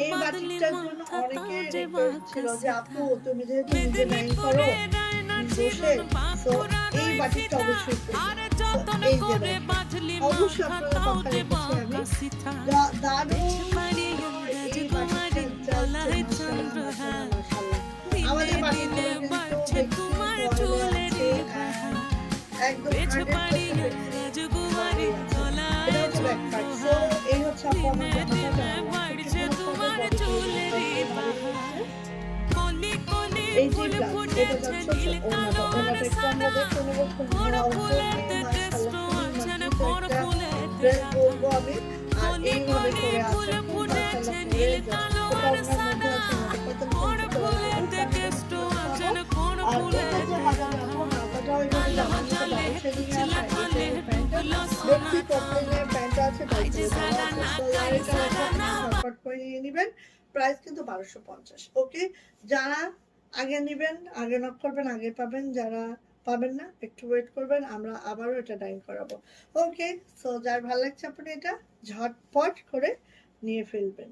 এই বাটিকটার জন্য অনেকে রিকোয়েস্ট ছিল যে আপু তুমি যেহেতু নিজে ডাইন করো বসে, তো এই বাটিকটা অবশ্যই করবে। তো এই যে দেখেন, অবশ্যই আপনারা কথা রেখেছি আমি। দারুণ সুন্দর এই বাটিকটার চাইতে মাশাআল্লাহ মাশাআল্লাহ মাশাআল্লাহ। আমাদের বাটিকগুলো কিন্তু ভ্যাকসিন ফয়েলে আছে অ্যান্ড একদম 100% ভ্যাকসিন ফয়েলে আছে। এটা হচ্ছে ব্যাক পার্ট। সো এই হচ্ছে আপু আমার জামাটা, জানালাম খুব চমৎকার বডিটা এই ভারী হচ্ছে। এই যে ব্লাউজ এটা যাচ্ছে হচ্ছে ওড়নাটা। ওড়নাটা একটু আমরা দেখে নেব, খুব নরম মাশাআল্লাহ খুবই মজবুত একটা ড্রেস বলবো আমি। আর এইভাবে করে আছে খুব মাশাআল্লাহ করে জাস্ট ছোট ওড়নার মধ্যে আছে, মনে করতেন কমফোর্টেবল হবে, আর এটা যে হাতাটা আপু হাতাটাও এভাবে জামার মতো ডাবল শেডিং এ আছে। এটা হলো প্যান্টটা, দেখছি কটনের প্যান্টটা আছে, বাইরে দেওয়া আছে। সো আর এটা শর্টকাট করে নিয়ে নেবেন। প্রাইস কিন্তু 1250। ওকে, যারা আগে নেবেন আগে নক করবেন, আগে পাবেন। যারা পাবেন না একটু ওয়েট করবেন, আমরা আবারও এটা ডাইন করাবো। ওকে, সো যার ভালো লাগছে আপনি এটা ঝটপট করে নিয়ে ফেলবেন।